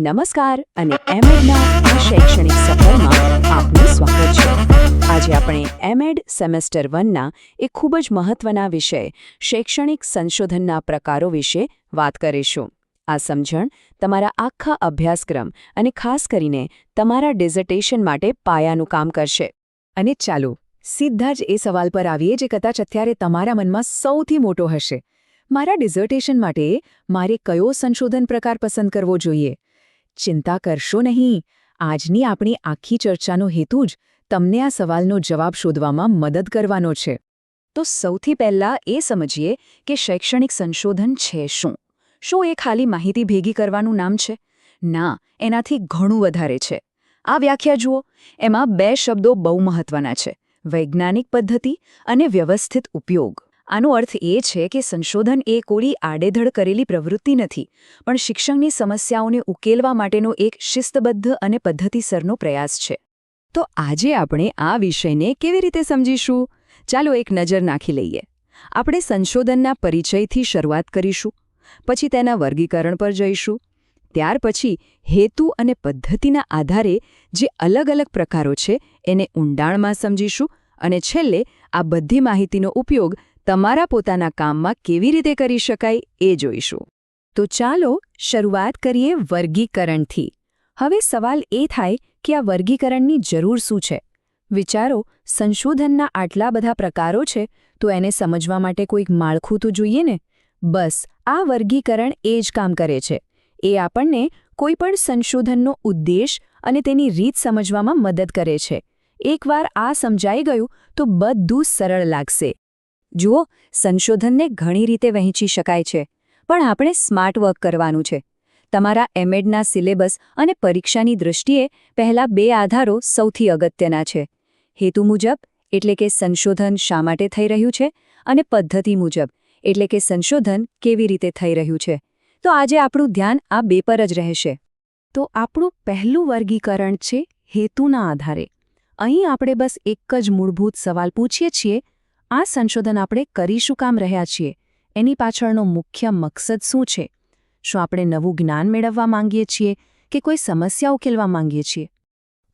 નમસ્કાર અને એમએડના આ શૈક્ષણિક સફરમાં આપનું સ્વાગત છે। આજે આપણે એમએડ સેમેસ્ટર 1ના એક ખૂબ જ મહત્વના વિષય શૈક્ષણિક સંશોધનના પ્રકારો વિશે વાત કરીશું। આ સમજણ તમારા આખા અભ્યાસક્રમ અને ખાસ કરીને તમારા ડિઝર્ટેશન માટે પાયાનું કામ કરશે। અને ચાલો સીધા જ એ સવાલ પર આવીએ જે કદાચ અત્યારે તમારા મનમાં સૌથી મોટો હશે। મારા ડિઝર્ટેશન માટે મારે કયો સંશોધન પ્રકાર પસંદ કરવો જોઈએ? ચિંતા કરશો નહીં, આજની આપણી આખી ચર્ચાનો હેતુ જ તમને આ સવાલનો જવાબ શોધવામાં મદદ કરવાનો છે। તો સૌથી પહેલાં એ સમજીએ કે શૈક્ષણિક સંશોધન છે શું? શું એ ખાલી માહિતી ભેગી કરવાનું નામ છે? ના, એનાથી ઘણું વધારે છે। આ વ્યાખ્યા જુઓ, એમાં બે શબ્દો બહુ મહત્વના છે: વૈજ્ઞાનિક પદ્ધતિ અને વ્યવસ્થિત ઉપયોગ। આનો અર્થ એ છે કે સંશોધન એ કોઈ આડેધડ કરેલી પ્રવૃત્તિ નથી, પણ શિક્ષણની સમસ્યાઓને ઉકેલવા માટેનો એક શિસ્તબદ્ધ અને પદ્ધતિસરનો પ્રયાસ છે। તો આજે આપણે આ વિષયને કેવી રીતે સમજીશું? ચાલો એક નજર નાખી લઈએ। આપણે સંશોધનના પરિચયથી શરૂઆત કરીશું, પછી તેના વર્ગીકરણ પર જઈશું, ત્યાર પછી હેતુ અને પદ્ધતિના આધારે જે અલગ અલગ પ્રકારો છે એને ઊંડાણમાં સમજીશું, અને છેલ્લે આ બધી માહિતીનો ઉપયોગ તમારા પોતાના કામમાં કેવી રીતે કરી શકાય એ જોઈશું। તો ચાલો શરૂઆત કરીએ વર્ગીકરણથી। હવે સવાલ એ થાય કે આ વર્ગીકરણની જરૂર શું છે? વિચારો, સંશોધનના આટલા બધા પ્રકારો છે તો એને સમજવા માટે કોઈક માળખું તો જોઈએ ને? બસ આ વર્ગીકરણ એ જ કામ કરે છે। એ આપણને કોઈપણ સંશોધનનો ઉદ્દેશ અને તેની રીત સમજવામાં મદદ કરે છે। એકવાર આ સમજાઈ ગયું તો બધું સરળ લાગશે। જુઓ, સંશોધનને ઘણી રીતે વહેંચી શકાય છે, પણ આપણે સ્માર્ટ વર્ક કરવાનું છે। તમારા એમએડના સિલેબસ અને પરીક્ષાની દૃષ્ટિએ પહેલા બે આધારો સૌથી અગત્યના છે: હેતુ મુજબ, એટલે કે સંશોધન શા માટે થઈ રહ્યું છે, અને પદ્ધતિ મુજબ, એટલે કે સંશોધન કેવી રીતે થઈ રહ્યું છે। તો આજે આપણું ધ્યાન આ બે પર જ રહેશે। તો આપણું પહેલું વર્ગીકરણ છે હેતુના આધારે। અહીં આપણે બસ એક જ મૂળભૂત સવાલ પૂછીએ છીએ: આ સંશોધન આપણે કરી શું કામ રહ્યા છીએ? એની પાછળનો મુખ્ય મકસદ શું છે? શું આપણે નવું જ્ઞાન મેળવવા માંગીએ છીએ કે કોઈ સમસ્યા ઉકેલવા માંગીએ છીએ?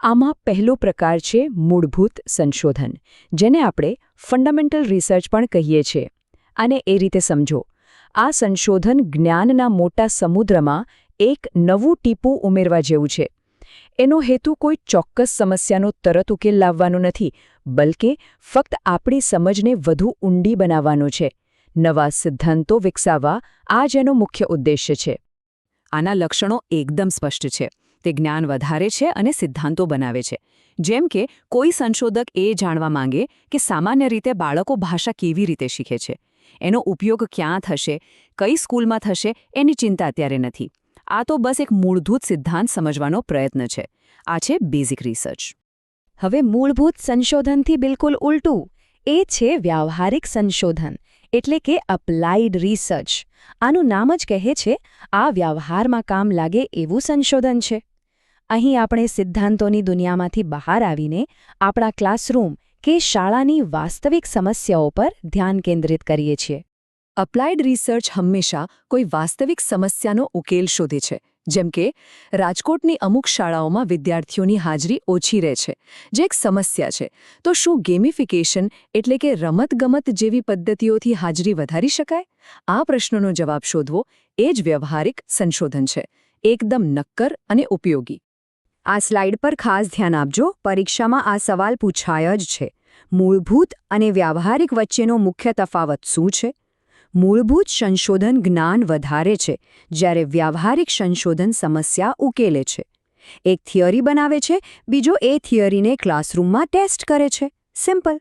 આમાં પહેલો પ્રકાર છે મૂળભૂત સંશોધન, જેને આપણે ફંડામેન્ટલ રિસર્ચ પણ કહીએ છીએ। આને એ રીતે સમજો: આ સંશોધન જ્ઞાનના મોટા સમુદ્રમાં એક નવું ટીપું ઉમેરવા જેવું છે। એનો હેતુ કોઈ ચોક્કસ સમસ્યાનો તરત ઉકેલ લાવવાનો નથી, બલકે ફક્ત આપણી સમજને વધુ ઊંડી બનાવવાનો છે। નવા સિદ્ધાંતો વિકસાવવા આ જ એનો મુખ્ય ઉદ્દેશ્ય છે। આના લક્ષણો એકદમ સ્પષ્ટ છે। તે જ્ઞાન વધારે છે અને સિદ્ધાંતો બનાવે છે। જેમ કે કોઈ સંશોધક એ જાણવા માંગે કે સામાન્ય રીતે બાળકો ભાષા કેવી રીતે શીખે છે, એનો ઉપયોગ ક્યાં થશે, કઈ સ્કૂલમાં થશે, એની ચિંતા અત્યારે નથી। આ તો બસ એક મૂળભૂત સિદ્ધાંત સમજવાનો પ્રયત્ન છે। આ છે બેઝિક રિસર્ચ। હવે મૂળભૂત સંશોધનથી બિલકુલ ઉલટું એ છે વ્યાવહારિક સંશોધન, એટલે કે અપ્લાઇડ રિસર્ચ। આનું નામ જ કહે છે, આ વ્યવહારમાં કામ લાગે એવું સંશોધન છે। અહીં આપણે સિદ્ધાંતોની દુનિયામાંથી બહાર આવીને આપણા ક્લાસરૂમ કે શાળાની વાસ્તવિક સમસ્યાઓ પર ધ્યાન કેન્દ્રિત કરીએ છીએ। અપ્લાઇડ રિસર્ચ હંમેશા કોઈ વાસ્તવિક સમસ્યાનો ઉકેલ શોધે છે। જેમ કે રાજકોટની અમુક શાળાઓમાં વિદ્યાર્થીઓની હાજરી ઓછી રહે છે, જે એક સમસ્યા છે। તો શું ગેમિફિકેશન એટલે કે રમતગમત જેવી પદ્ધતિઓથી હાજરી વધારી શકાય? આ પ્રશ્નનો જવાબ શોધવો એ જ વ્યવહારિક સંશોધન છે, એકદમ નક્કર અને ઉપયોગી। આ સ્લાઇડ પર ખાસ ધ્યાન આપજો, પરીક્ષામાં આ સવાલ પૂછાય જ છે: મૂળભૂત અને વ્યવહારિક વચ્ચેનો મુખ્ય તફાવત શું છે? મૂળભૂત સંશોધન જ્ઞાન વધારે છે, જ્યારે વ્યવહારિક સંશોધન સમસ્યા ઉકેલે છે। એક થિયરી બનાવે છે, બીજો એ થિયરીને ક્લાસરૂમમાં ટેસ્ટ કરે છે। સિમ્પલ।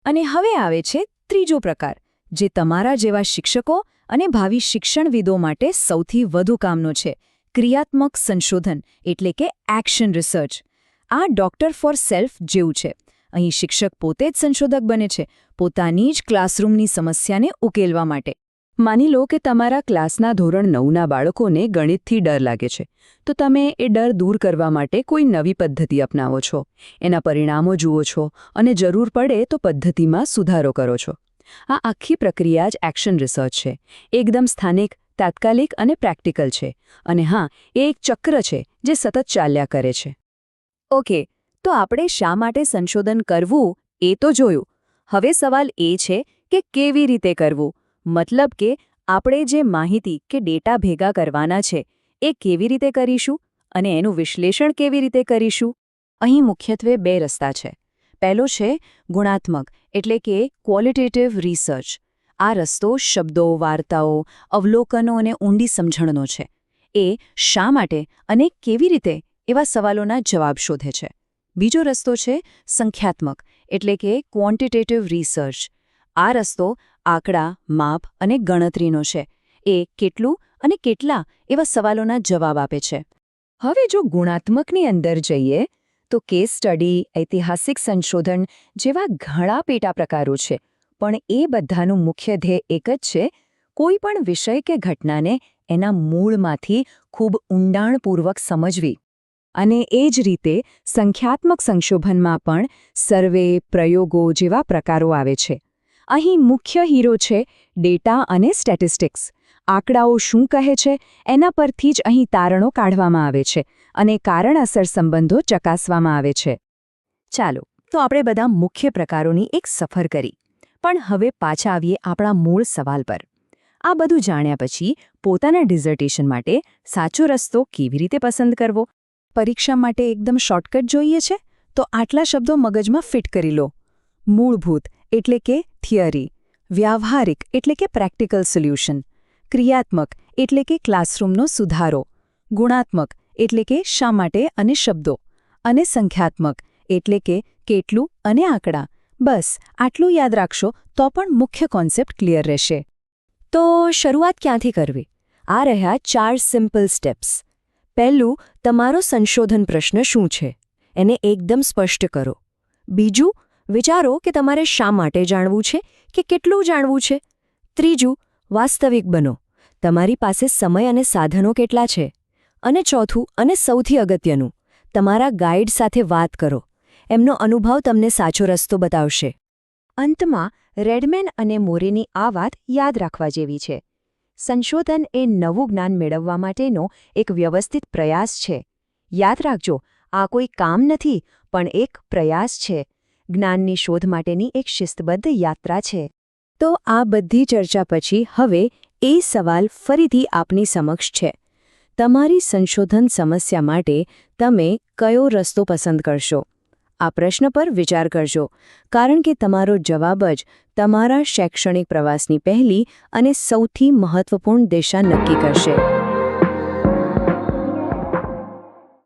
અને હવે આવે છે ત્રીજો પ્રકાર, જે તમારા જેવા શિક્ષકો અને ભાવિ શિક્ષણવિદો માટે સૌથી વધુ કામનો છે: ક્રિયાત્મક સંશોધન, એટલે કે એક્શન રિસર્ચ। આ ડોક્ટર ફોર સેલ્ફ જેવું છે। અહીં શિક્ષક પોતે જ સંશોધક બને છે, પોતાની જ ક્લાસરૂમની સમસ્યાને ઉકેલવા માટે। માની લો કે તમારા ક્લાસના ધોરણ 9ના બાળકોને ગણિતથી ડર લાગે છે, તો તમે એ ડર દૂર કરવા માટે કોઈ નવી પદ્ધતિ અપનાવો છો, એના પરિણામો જુઓ છો અને જરૂર પડે તો પદ્ધતિમાં સુધારો કરો છો। આ આખી પ્રક્રિયા જ એક્શન રિસર્ચ છે, એકદમ સ્થાનિક, તાત્કાલિક અને પ્રેક્ટિકલ છે, અને હા, એ એક ચક્ર છે જે સતત ચાલ્યા કરે છે. ઓકે, તો આપણે શા માટે સંશોધન કરવું એ તો જોયું. હવે સવાલ એ છે કે કેવી રીતે કરવું, મતલબ કે આપણે જે માહિતી કે ડેટા ભેગા કરવાના છે એ કેવી રીતે કરીશું અને એનું વિશ્લેષણ કેવી રીતે કરીશું. અહીં મુખ્યત્વે 2 રસ્તા છે. પહેલો છે ગુણાત્મક, એટલે કે ક્વોલિટેટિવ રિસર્ચ. આ રસ્તો શબ્દો, વાર્તાઓ, અવલોકનો અને ઊંડી સમજણનો છે. એ શા માટે અને કેવી રીતે એવા સવાલોના જવાબ શોધે છે. બીજો રસ્તો છે સંખ્યાત્મક, એટલે કે ક્વોન્ટિટેટિવ રિસર્ચ. આ રસ્તો આંકડા, માપ અને ગણતરીનો છે. એ કેટલું અને કેટલા એવા સવાલોના જવાબ આપે છે. હવે જો ગુણાત્મકની અંદર જઈએ તો કેસ સ્ટડી, ઐતિહાસિક સંશોધન જેવા ઘણા પેટા પ્રકારો છે, પણ એ બધાનું મુખ્ય ધ્યેય એક જ છે: કોઈ પણ વિષય કે ઘટનાને એના મૂળમાંથી ખૂબ ઊંડાણપૂર્વક સમજવી. અને એ જ રીતે સંખ્યાત્મક સંશોધનમાં પણ સર્વે, પ્રયોગો જેવા પ્રકારો આવે છે. અહીં મુખ્ય હીરો છે ડેટા અને સ્ટેટિસ્ટિક્સ. આંકડાઓ શું કહે છે એના પરથી જ અહીં તારણો કાઢવામાં આવે છે અને કારણ-અસર સંબંધો ચકાસવામાં આવે છે. ચાલો, તો આપણે બધા મુખ્ય પ્રકારોની એક સફર કરી. પણ હવે પાછા આવીએ આપણા મૂળ સવાલ પર. આ બધું જાણ્યા પછી પોતાના ડિઝર્ટેશન માટે સાચો રસ્તો કેવી રીતે પસંદ કરવો? પરીક્ષા માટે એકદમ શોર્ટકટ જોઈએ છે તો આટલા શબ્દો મગજમાં ફિટ કરી લો. મૂળભૂત એટલે કે થિયરી, વ્યાવહારિક એટલે કે પ્રેક્ટિકલ સોલ્યુશન, ક્રિયાત્મક એટલે કે ક્લાસરૂમનો સુધારો, ગુણાત્મક એટલે કે શા માટે અને શબ્દો, અને સંખ્યાત્મક એટલે કે કેટલું અને આંકડા. બસ આટલું યાદ રાખશો તો પણ મુખ્ય કોન્સેપ્ટ ક્લિયર રહેશે. તો શરૂઆત ક્યાંથી કરવી? આ રહ્યા 4 સિમ્પલ સ્ટેપ્સ. પહેલું, તમારો સંશોધન પ્રશ્ન શું છે એને એકદમ સ્પષ્ટ કરો. બીજું, વિચારો કે તમારે શા માટે જાણવું છે કે કેટલું જાણવું છે. ત્રીજું, વાસ્તવિક બનો. તમારી પાસે સમય અને સાધનો કેટલા છે. અને ચોથું અને સૌથી અગત્યનું, તમારા ગાઈડ સાથે વાત કરો. એમનો અનુભવ તમને સાચો રસ્તો બતાવશે. અંતમાં રેડમેન અને મોરેની આ વાત યાદ રાખવા જેવી છે. સંશોધન એ નવું જ્ઞાન મેળવવા માટેનો એક વ્યવસ્થિત પ્રયાસ છે. યાદ રાખજો, આ કોઈ કામ નથી, પણ એક પ્રયાસ છે. જ્ઞાનની શોધ માટેની એક શિસ્તબદ્ધ યાત્રા છે. તો આ બધી ચર્ચા પછી હવે એ સવાલ ફરીથી આપની સમક્ષ છે. તમારી સંશોધન સમસ્યા માટે તમે કયો રસ્તો પસંદ કરશો? આ પ્રશ્ન પર વિચાર કરજો, કારણ કે તમારો જવાબ જ તમારા શૈક્ષણિક પ્રવાસની પહેલી અને સૌથી મહત્વપૂર્ણ દિશા નક્કી કરશે.